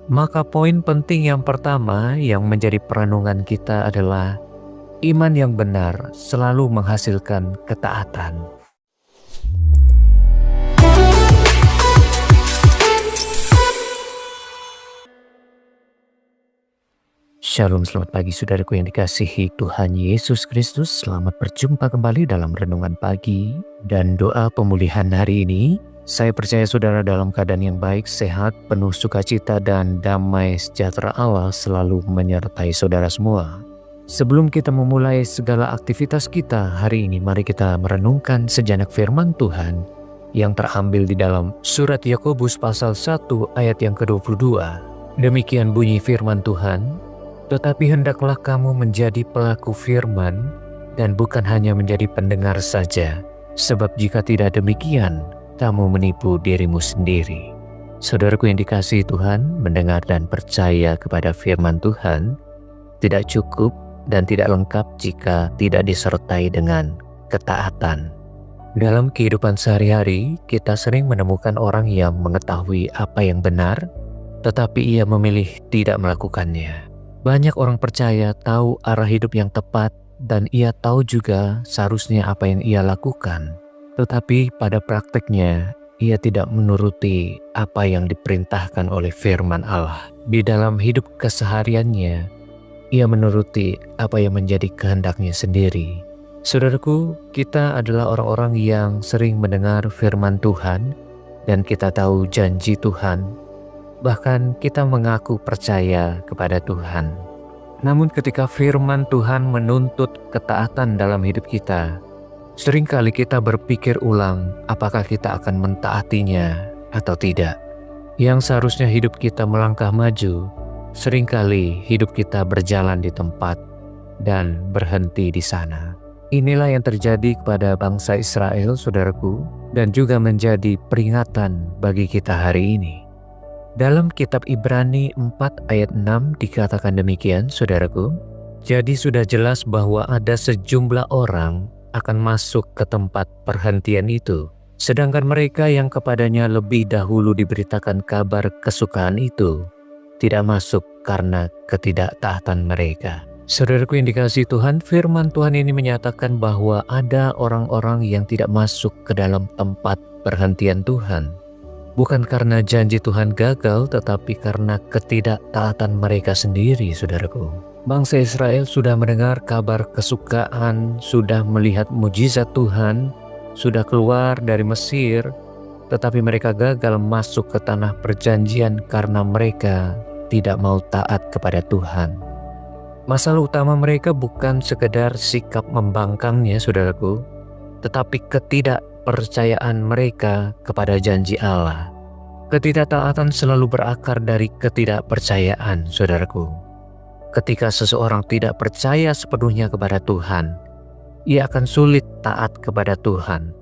Maka poin penting yang pertama yang menjadi perenungan kita adalah iman yang benar selalu menghasilkan ketaatan. Shalom, selamat pagi saudaraku yang dikasihi Tuhan Yesus Kristus. Selamat berjumpa kembali dalam Renungan Pagi dan doa pemulihan hari ini. Saya percaya saudara dalam keadaan yang baik, sehat, penuh sukacita dan damai sejahtera Allah selalu menyertai saudara semua. Sebelum kita memulai segala aktivitas kita hari ini, mari kita merenungkan sejenak firman Tuhan yang terambil di dalam surat Yakobus pasal 1 ayat yang ke-22. Demikian bunyi firman Tuhan, "Tetapi hendaklah kamu menjadi pelaku firman dan bukan hanya menjadi pendengar saja, sebab jika tidak demikian, kamu menipu dirimu sendiri." Saudaraku yang dikasihi Tuhan, mendengar dan percaya kepada firman Tuhan tidak cukup dan tidak lengkap jika tidak disertai dengan ketaatan. Dalam kehidupan sehari-hari, kita sering menemukan orang yang mengetahui apa yang benar, tetapi ia memilih tidak melakukannya. Banyak orang percaya tahu arah hidup yang tepat dan ia tahu juga seharusnya apa yang ia lakukan. Tetapi pada prakteknya ia tidak menuruti apa yang diperintahkan oleh firman Allah. Di dalam hidup kesehariannya ia menuruti apa yang menjadi kehendaknya sendiri. Saudaraku, kita adalah orang-orang yang sering mendengar firman Tuhan dan kita tahu janji Tuhan. Bahkan kita mengaku percaya kepada Tuhan. Namun ketika firman Tuhan menuntut ketaatan dalam hidup kita, seringkali kita berpikir ulang apakah kita akan mentaatinya atau tidak. Yang seharusnya hidup kita melangkah maju, seringkali hidup kita berjalan di tempat dan berhenti di sana. Inilah yang terjadi kepada bangsa Israel, saudaraku, dan juga menjadi peringatan bagi kita hari ini. Dalam kitab Ibrani 4 ayat 6 dikatakan demikian, saudaraku. Jadi sudah jelas bahwa ada sejumlah orang akan masuk ke tempat perhentian itu, sedangkan mereka yang kepadanya lebih dahulu diberitakan kabar kesukaan itu tidak masuk karena ketidaktaatan mereka. Saudaraku yang dikasihi Tuhan, firman Tuhan ini menyatakan bahwa ada orang-orang yang tidak masuk ke dalam tempat perhentian Tuhan. Bukan karena janji Tuhan gagal, tetapi karena ketidaktaatan mereka sendiri, saudaraku. Bangsa Israel sudah mendengar kabar kesukaan, sudah melihat mujizat Tuhan, sudah keluar dari Mesir, tetapi mereka gagal masuk ke tanah perjanjian karena mereka tidak mau taat kepada Tuhan. Masalah utama mereka bukan sekedar sikap membangkangnya, saudaraku, tetapi ketidakpercayaan mereka kepada janji Allah. Ketidaktaatan selalu berakar dari ketidakpercayaan, saudaraku. Ketika seseorang tidak percaya sepenuhnya kepada Tuhan, ia akan sulit taat kepada Tuhan.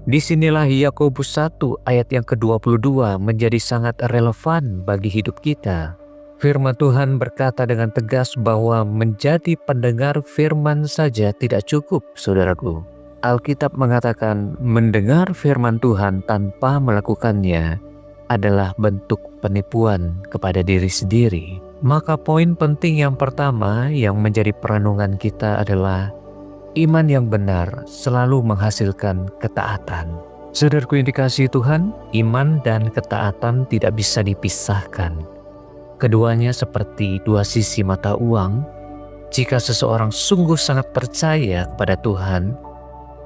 Disinilah Yakobus 1 ayat yang ke-22 menjadi sangat relevan bagi hidup kita. Firman Tuhan berkata dengan tegas bahwa menjadi pendengar firman saja tidak cukup, saudaraku. Alkitab mengatakan mendengar firman Tuhan tanpa melakukannya adalah bentuk penipuan kepada diri sendiri. Maka poin penting yang pertama yang menjadi perenungan kita adalah iman yang benar selalu menghasilkan ketaatan. Saudaraku yang dikasihi Tuhan, iman dan ketaatan tidak bisa dipisahkan. Keduanya seperti dua sisi mata uang. Jika seseorang sungguh sangat percaya kepada Tuhan,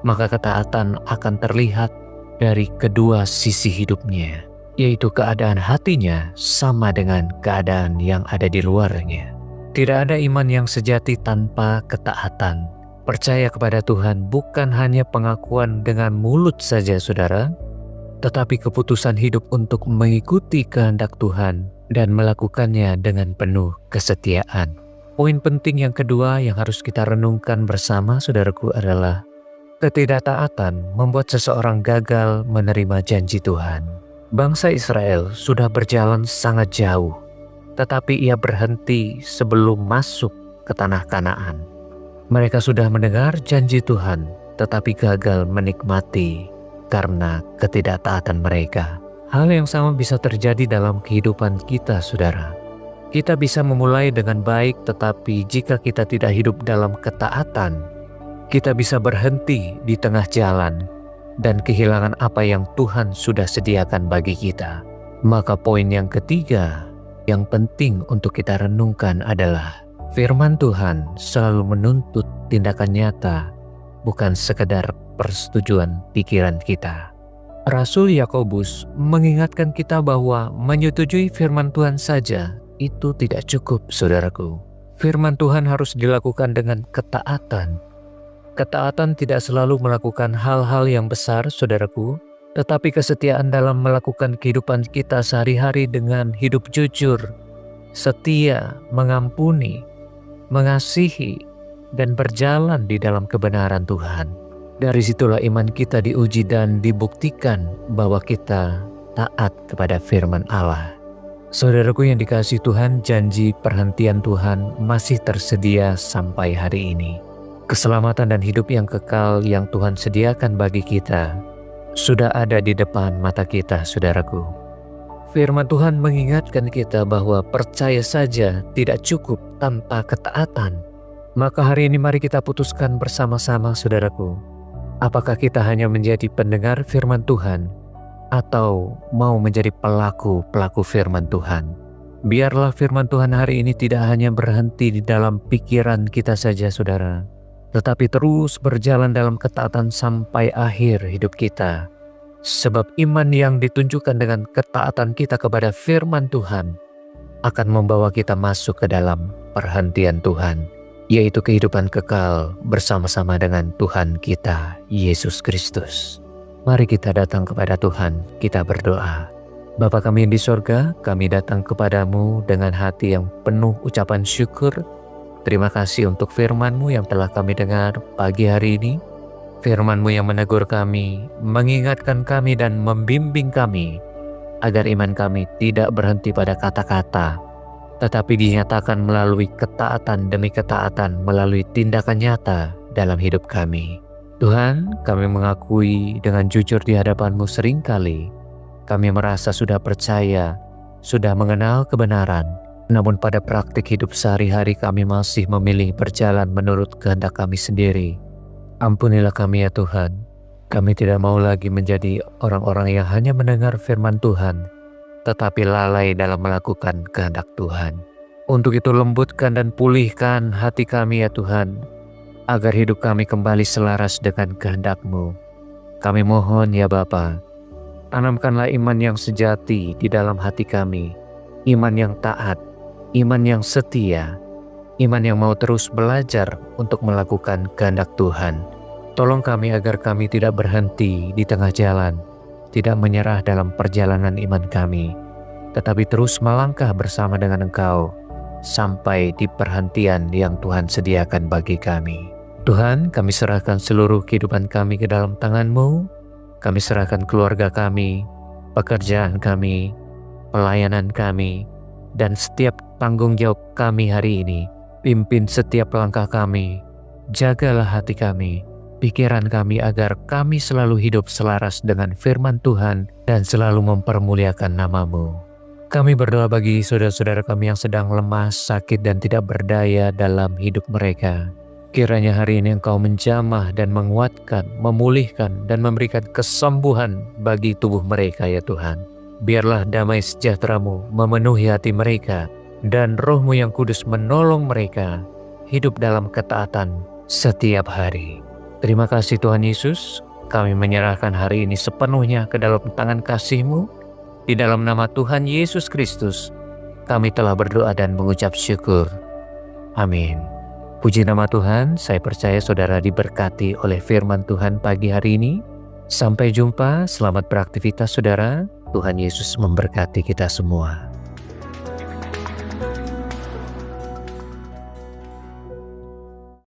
maka ketaatan akan terlihat dari kedua sisi hidupnya, yaitu keadaan hatinya sama dengan keadaan yang ada di luarnya. Tidak ada iman yang sejati tanpa ketaatan. Percaya kepada Tuhan bukan hanya pengakuan dengan mulut saja, saudara, tetapi keputusan hidup untuk mengikuti kehendak Tuhan dan melakukannya dengan penuh kesetiaan. Poin penting yang kedua yang harus kita renungkan bersama, saudaraku, adalah ketidaktaatan membuat seseorang gagal menerima janji Tuhan. Bangsa Israel sudah berjalan sangat jauh, tetapi ia berhenti sebelum masuk ke tanah Kanaan. Mereka sudah mendengar janji Tuhan, tetapi gagal menikmati karena ketidaktaatan mereka. Hal yang sama bisa terjadi dalam kehidupan kita, saudara. Kita bisa memulai dengan baik, tetapi jika kita tidak hidup dalam ketaatan, kita bisa berhenti di tengah jalan dan kehilangan apa yang Tuhan sudah sediakan bagi kita. Maka poin yang ketiga yang penting untuk kita renungkan adalah firman Tuhan selalu menuntut tindakan nyata, bukan sekedar persetujuan pikiran kita. Rasul Yakobus mengingatkan kita bahwa menyetujui firman Tuhan saja itu tidak cukup, saudaraku. Firman Tuhan harus dilakukan dengan ketaatan. Ketaatan tidak selalu melakukan hal-hal yang besar, saudaraku, tetapi kesetiaan dalam melakukan kehidupan kita sehari-hari dengan hidup jujur, setia, mengampuni, mengasihi, dan berjalan di dalam kebenaran Tuhan. Dari situlah iman kita diuji dan dibuktikan bahwa kita taat kepada firman Allah. Saudaraku yang dikasihi Tuhan, janji perhentian Tuhan masih tersedia sampai hari ini. Keselamatan dan hidup yang kekal yang Tuhan sediakan bagi kita sudah ada di depan mata kita, saudaraku. Firman Tuhan mengingatkan kita bahwa percaya saja tidak cukup tanpa ketaatan. Maka hari ini mari kita putuskan bersama-sama, saudaraku. Apakah kita hanya menjadi pendengar firman Tuhan atau mau menjadi pelaku firman Tuhan? Biarlah firman Tuhan hari ini tidak hanya berhenti di dalam pikiran kita saja, saudara, tetapi terus berjalan dalam ketaatan sampai akhir hidup kita. Sebab iman yang ditunjukkan dengan ketaatan kita kepada firman Tuhan akan membawa kita masuk ke dalam perhentian Tuhan, yaitu kehidupan kekal bersama-sama dengan Tuhan kita, Yesus Kristus. Mari kita datang kepada Tuhan, kita berdoa. Bapa kami yang di sorga, kami datang kepadamu dengan hati yang penuh ucapan syukur. Terima kasih untuk firman-Mu yang telah kami dengar pagi hari ini. Firman-Mu yang menegur kami, mengingatkan kami dan membimbing kami, agar iman kami tidak berhenti pada kata-kata, tetapi dinyatakan melalui ketaatan demi ketaatan, melalui tindakan nyata dalam hidup kami. Tuhan, kami mengakui dengan jujur di hadapan-Mu seringkali kami merasa sudah percaya, sudah mengenal kebenaran, namun pada praktik hidup sehari-hari kami masih memilih berjalan menurut kehendak kami sendiri. Ampunilah kami ya Tuhan, kami tidak mau lagi menjadi orang-orang yang hanya mendengar firman Tuhan, tetapi lalai dalam melakukan kehendak Tuhan. Untuk itu lembutkan dan pulihkan hati kami ya Tuhan, agar hidup kami kembali selaras dengan kehendak-Mu. Kami mohon ya Bapa, tanamkanlah iman yang sejati di dalam hati kami, iman yang taat, iman yang setia, iman yang mau terus belajar untuk melakukan kehendak Tuhan. Tolong kami agar kami tidak berhenti di tengah jalan, tidak menyerah dalam perjalanan iman kami, tetapi terus melangkah bersama dengan Engkau sampai di perhentian yang Tuhan sediakan bagi kami. Tuhan, kami serahkan seluruh kehidupan kami ke dalam tangan-Mu. Kami serahkan keluarga kami, pekerjaan kami, pelayanan kami, dan setiap tanggung jawab kami hari ini. Pimpin setiap langkah kami, jagalah hati kami, pikiran kami agar kami selalu hidup selaras dengan firman Tuhan dan selalu mempermuliakan nama-Mu. Kami berdoa bagi saudara-saudara kami yang sedang lemah, sakit, dan tidak berdaya dalam hidup mereka. Kiranya hari ini Engkau menjamah dan menguatkan, memulihkan, dan memberikan kesembuhan bagi tubuh mereka ya Tuhan. Biarlah damai sejahtera-Mu memenuhi hati mereka, dan Roh-Mu yang kudus menolong mereka hidup dalam ketaatan setiap hari. Terima kasih Tuhan Yesus, kami menyerahkan hari ini sepenuhnya ke dalam tangan kasih-Mu. Di dalam nama Tuhan Yesus Kristus, kami telah berdoa dan mengucap syukur. Amin. Puji nama Tuhan, saya percaya saudara diberkati oleh firman Tuhan pagi hari ini. Sampai jumpa, selamat beraktivitas saudara. Tuhan Yesus memberkati kita semua.